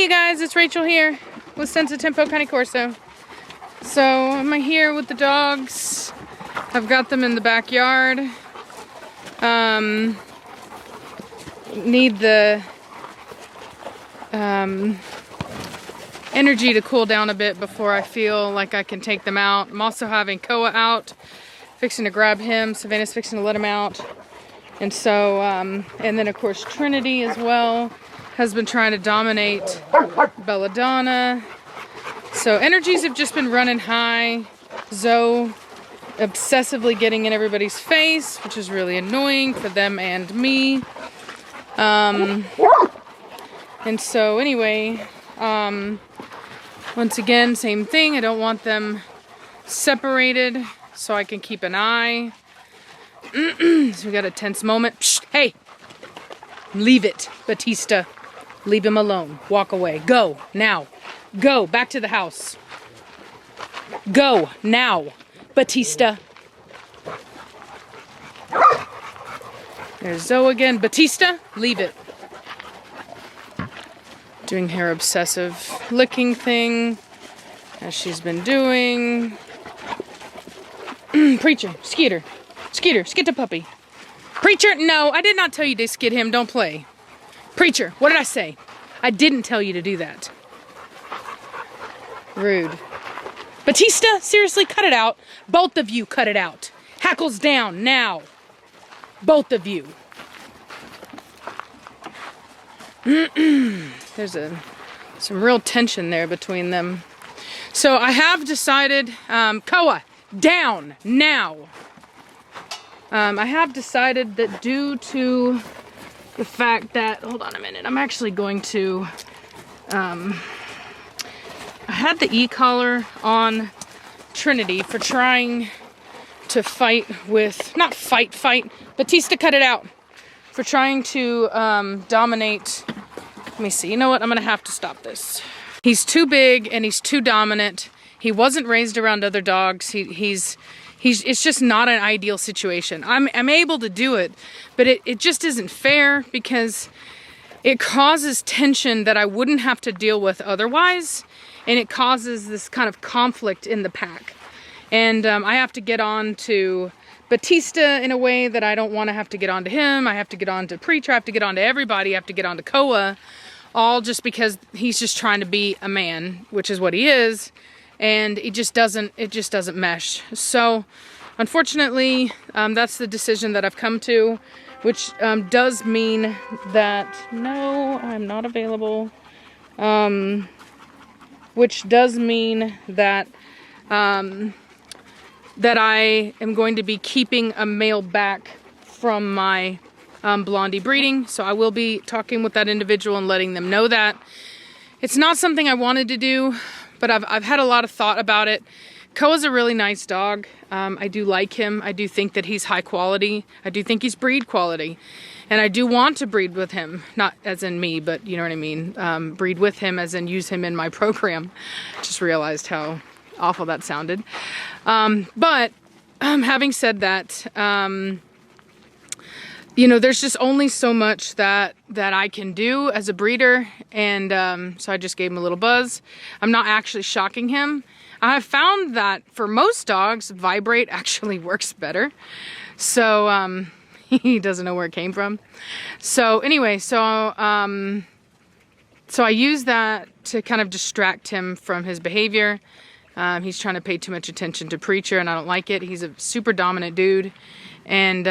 you guys, it's Rachel here with Senza Tempo Cane Corso. So I'm here with the dogs. I've got them in the backyard. Need the energy to cool down a bit before I feel like I can take them out. I'm also having Koa out, fixing to grab him. Savannah's fixing to let him out. And so, and then of course Trinity as well has been trying to dominate Belladonna. So energies have just been running high. Zoe obsessively getting in everybody's face, which is really annoying for them and me. And so anyway, once again, same thing. I don't want them separated so I can keep an eye. So we got a tense moment. Psst, hey, leave it, Batista. Leave him alone. Walk away. Go now. Go back to the house. Go now, Batista. There's Zoe again. Batista, leave it. Doing her obsessive licking thing as she's been doing. Preacher, Skeeter. Skeeter, skid the puppy. Preacher, no, I did not tell you to skid him. Don't play. Preacher, what did I say? I didn't tell you to do that. Rude. Batista, seriously, cut it out. Both of you cut it out. Hackles down, now. Both of you. There's some real tension there between them. So I have decided, Koa, down, now. I have decided that due to the fact that, hold on a minute, I'm actually going to, I had the e-collar on Trinity for trying to fight with, not fight, Batista, cut it out, for trying to dominate. Let me see, you know what, I'm gonna have to stop this. He's too big and he's too dominant. He wasn't raised around other dogs. It's just not an ideal situation. I'm able to do it, but it just isn't fair because it causes tension that I wouldn't have to deal with otherwise, and it causes this kind of conflict in the pack. And I have to get on to Batista in a way that I don't want to have to get on to him. I have to get on to Preacher. I have to get on to everybody. I have to get on to Koa, all just because he's just trying to be a man, which is what he is. And it just doesn't mesh. So unfortunately, that's the decision that I've come to, which does mean that, no, I'm not available. Which does mean that, that I am going to be keeping a male back from my Blondie breeding. So I will be talking with that individual and letting them know that. It's not something I wanted to do, but I've had a lot of thought about it. Koa's a really nice dog. I do like him. I do think that he's high quality. I do think he's breed quality. And I do want to breed with him. Not as in me, but you know what I mean. Breed with him as in use him in my program. Just realized how awful that sounded. But having said that, you know, there's just only so much that I can do as a breeder, and so I just gave him a little buzz. I'm not actually shocking him. I have found that for most dogs, vibrate actually works better. So he doesn't know where it came from. So anyway, so I use that to kind of distract him from his behavior. He's trying to pay too much attention to Preacher, and I don't like it. He's a super dominant dude, and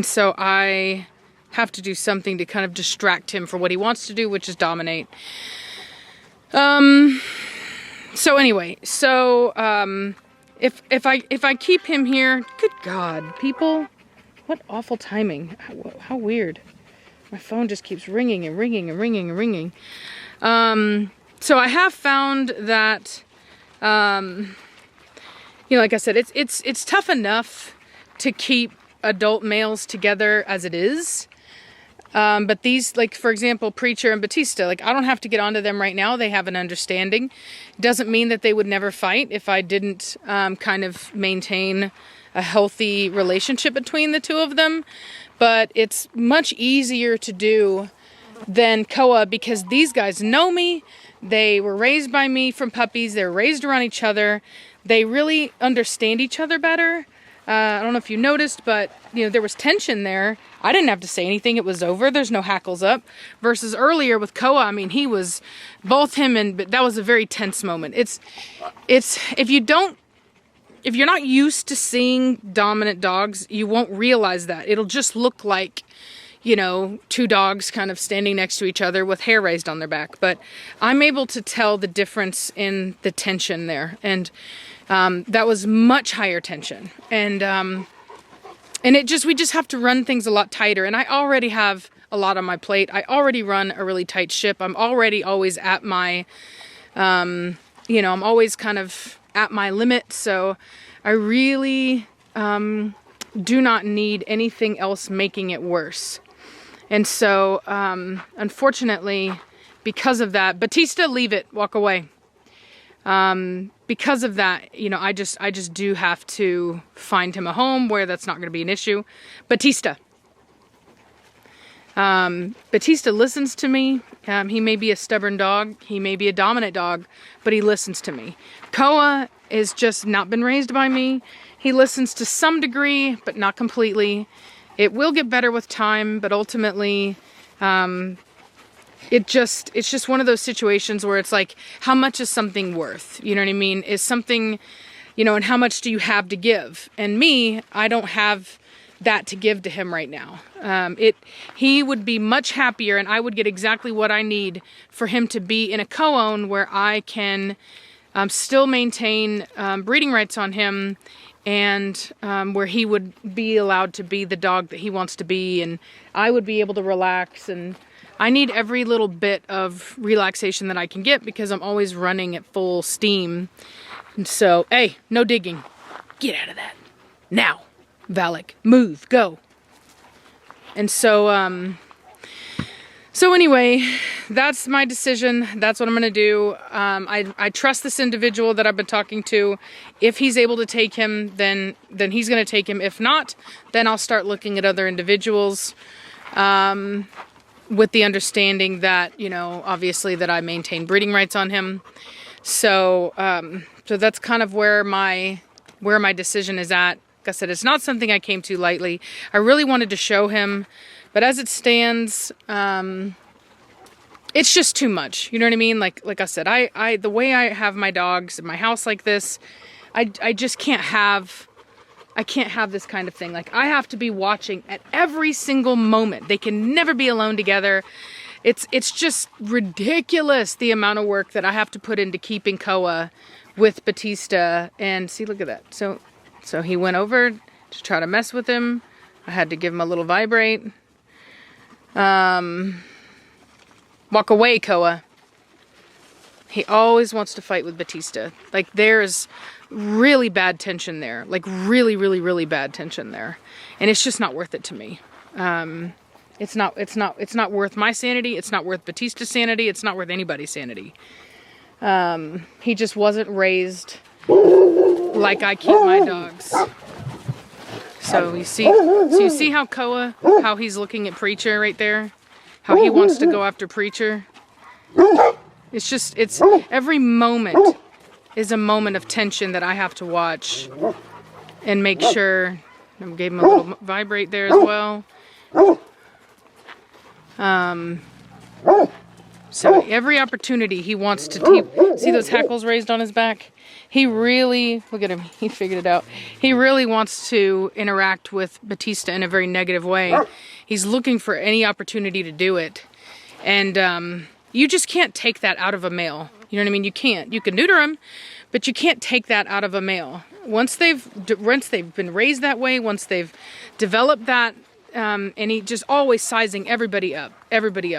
so I have to do something to kind of distract him for what he wants to do, which is dominate. So anyway, so if I keep him here, good God, people, what awful timing. How weird. My phone just keeps ringing and ringing and ringing and ringing. So I have found that, you know, like I said, it's tough enough to keep adult males together as it is. But these, like, for example, Preacher and Batista, like, I don't have to get onto them right now. They have an understanding. Doesn't mean that they would never fight if I didn't kind of maintain a healthy relationship between the two of them. But it's much easier to do than Koa, because these guys know me. They were raised by me from puppies. They're raised around each other. They really understand each other better. I don't know if you noticed, but you know, there was tension there. I didn't have to say anything. It was over. There's no hackles up. Versus earlier with Koa, I mean, he was both him and, but that was a very tense moment. It's if you're not used to seeing dominant dogs, you won't realize that. It'll just look like, you know, two dogs kind of standing next to each other with hair raised on their back. But I'm able to tell the difference in the tension there. And that was much higher tension. And we just have to run things a lot tighter. And I already have a lot on my plate. I already run a really tight ship. I'm already always at my, I'm always kind of at my limit. So I really do not need anything else making it worse. And so, unfortunately, because of that, Batista, leave it, walk away. Because of that, you know, I just do have to find him a home where that's not going to be an issue. Batista. Batista listens to me. He may be a stubborn dog. He may be a dominant dog, but he listens to me. Koa is just not been raised by me. He listens to some degree, but not completely. It will get better with time, but ultimately, it's just one of those situations where it's like, how much is something worth? You know what I mean? Is something, you know, and how much do you have to give? And me, I don't have that to give to him right now. He would be much happier, and I would get exactly what I need for him to be in a co-own where I can still maintain breeding rights on him, and where he would be allowed to be the dog that he wants to be, and I would be able to relax. And I need every little bit of relaxation that I can get because I'm always running at full steam. And so, hey, no digging. Get out of that. Now, Valak, move, go. And so, anyway, that's my decision. That's what I'm going to do. I trust this individual that I've been talking to. If he's able to take him, then he's going to take him. If not, then I'll start looking at other individuals with the understanding that, you know, obviously that I maintain breeding rights on him. So, so that's kind of where my decision is at. Like I said, it's not something I came to lightly. I really wanted to show him. But as it stands, it's just too much. You know what I mean? Like I said, I the way I have my dogs in my house like this, I just can't have this kind of thing. Like, I have to be watching at every single moment. They can never be alone together. It's just ridiculous the amount of work that I have to put into keeping Koa with Batista. And see, look at that. So he went over to try to mess with him. I had to give him a little vibrate. Walk away, Koa. He always wants to fight with Batista. Like, there's really bad tension there. Like, really, really, really bad tension there. And it's just not worth it to me. It's not worth my sanity. It's not worth Batista's sanity. It's not worth anybody's sanity. He just wasn't raised like I keep my dogs. So you see how Koa, how he's looking at Preacher right there? How he wants to go after Preacher? It's every moment is a moment of tension that I have to watch and make sure. I gave him a little vibrate there as well. So every opportunity he wants to see those hackles raised on his back. He really, look at him, he figured it out. He really wants to interact with Batista in a very negative way. He's looking for any opportunity to do it. And you just can't take that out of a male. You know what I mean? You can't. You can neuter him, but you can't take that out of a male. Once they've been raised that way, once they've developed that, and he just always sizing everybody up,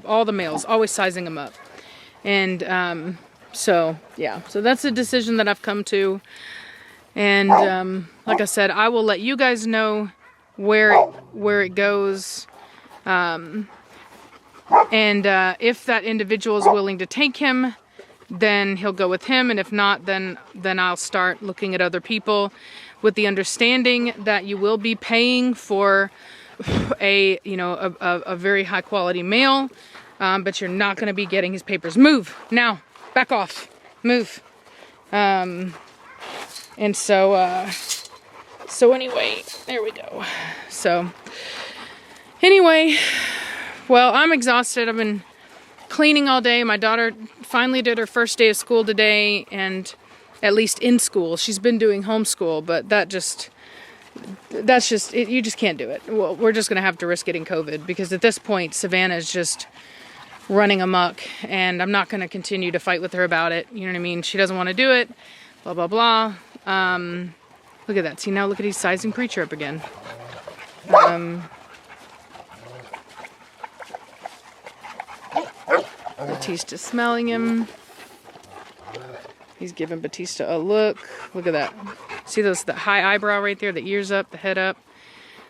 all the males, always sizing them up. And so, yeah, so that's a decision that I've come to. And like I said, I will let you guys know where it goes. And if that individual is willing to take him, then he'll go with him. And if not, then I'll start looking at other people with the understanding that you will be paying for a very high quality male. but you're not going to be getting his papers. Move now, back off, move. And so, so anyway, there we go. So anyway, well, I'm exhausted. I've been cleaning all day. My daughter finally did her first day of school today, and at least in school. She's been doing homeschool, but that's just, you just can't do it. Well, we're just going to have to risk getting COVID, because at this point, Savannah is just running amok, and I'm not going to continue to fight with her about it. You know what I mean? She doesn't want to do it, blah, blah, blah. Look at that. See, now look at he's sizing Preacher up again. Batista smelling him. He's giving Batista a look. Look at that. See those, the high eyebrow right there, the ears up, the head up.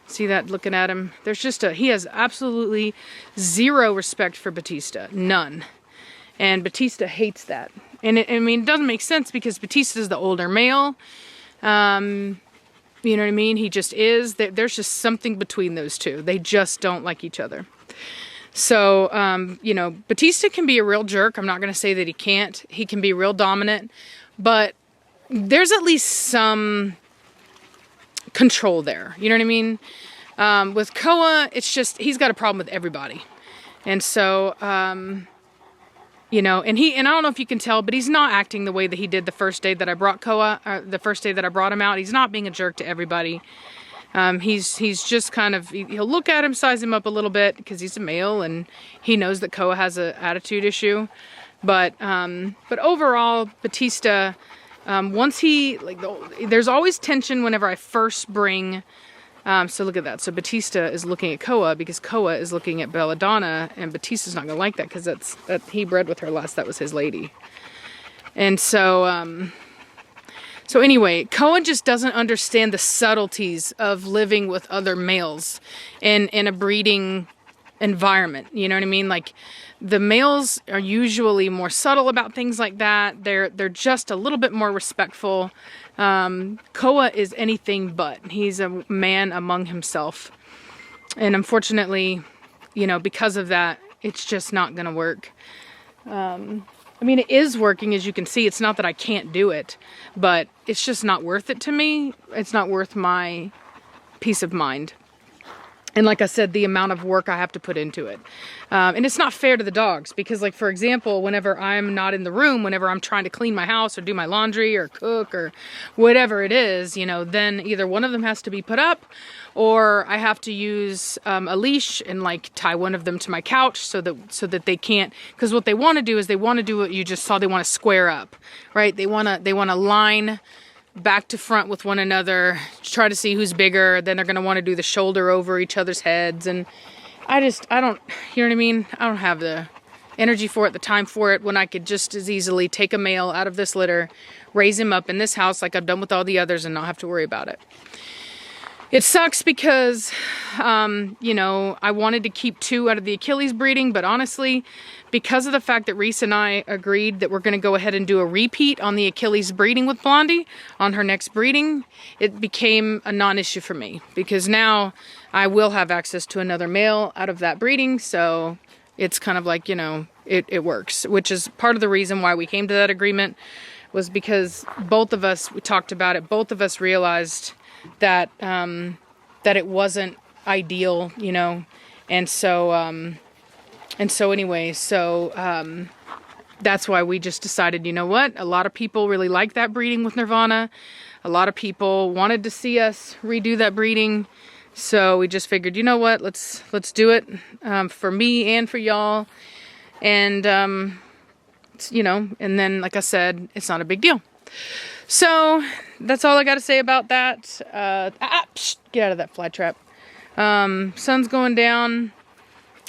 See that looking at him? There's just he has absolutely zero respect for Batista. None. And Batista hates that. And I mean, it doesn't make sense, because Batista's the older male. You know what I mean? He just is. There's just something between those two. They just don't like each other. So, you know, Batista can be a real jerk. I'm not going to say that he can't. He can be real dominant. But there's at least some control there. You know what I mean? With Koa, it's just, he's got a problem with everybody. And so, you know, and I don't know if you can tell, but he's not acting the way that he did the first day that I brought Koa, the first day that I brought him out. He's not being a jerk to everybody. He's just kind of, he'll look at him, size him up a little bit, because he's a male and he knows that Koa has an attitude issue. But overall, Batista, once he, like, there's always tension whenever I first bring, so look at that. So Batista is looking at Koa because Koa is looking at Belladonna, and Batista's not going to like that, because he bred with her last. That was his lady. And so, so anyway, Koa just doesn't understand the subtleties of living with other males in a breeding environment. You know what I mean? Like, the males are usually more subtle about things like that. They're just a little bit more respectful. Koa is anything but. He's a man among himself. And unfortunately, you know, because of that, it's just not going to work. I mean, it is working, as you can see. It's not that I can't do it, but it's just not worth it to me. It's not worth my peace of mind. And like I said, the amount of work I have to put into it. And it's not fair to the dogs, because, like, for example, whenever I'm not in the room, whenever I'm trying to clean my house or do my laundry or cook or whatever it is, you know, then either one of them has to be put up, or I have to use a leash and, like, tie one of them to my couch so that they can't, because what they want to do is they want to do what you just saw. They want to square up, right? They want to line back to front with one another, try to see who's bigger. Then they're going to want to do the shoulder over each other's heads. And I don't, you know what I mean? I don't have the energy for it, the time for it, when I could just as easily take a male out of this litter, raise him up in this house like I've done with all the others, and not have to worry about it. It sucks because, you know, I wanted to keep 2 out of the Achilles breeding, but honestly, because of the fact that Reese and I agreed that we're going to go ahead and do a repeat on the Achilles breeding with Blondie on her next breeding, it became a non-issue for me, because now I will have access to another male out of that breeding. So it's kind of like, you know, it works, which is part of the reason why we came to that agreement, was because both of us, we talked about it, both of us realized that that it wasn't ideal, you know. And so anyway, that's why we just decided, you know what, a lot of people really like that breeding with Nirvana. A lot of people wanted to see us redo that breeding, so we just figured, you know what, let's do it, for me and for y'all. And you know, and then, like I said, it's not a big deal. So that's all I got to say about that. Get out of that fly trap. Sun's going down.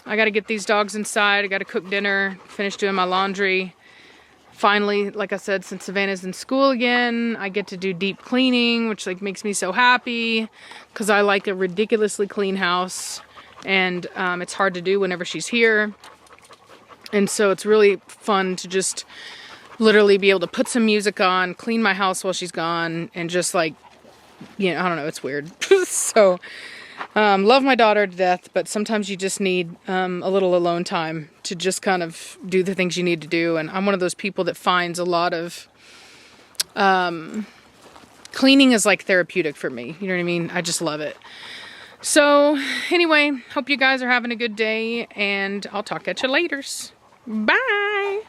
I got to get these dogs inside. I got to cook dinner, finish doing my laundry. Finally, like I said, since Savannah's in school again, I get to do deep cleaning, which, like, makes me so happy, because I like a ridiculously clean house, and it's hard to do whenever she's here. And so it's really fun to just literally be able to put some music on, clean my house while she's gone, and just, like, you know, I don't know, it's weird. So Love my daughter to death, but sometimes you just need a little alone time to just kind of do the things you need to do. And I'm one of those people that finds a lot of cleaning is like therapeutic for me. You know what I mean? I just love it. So anyway, hope you guys are having a good day, and I'll talk at you later. Bye.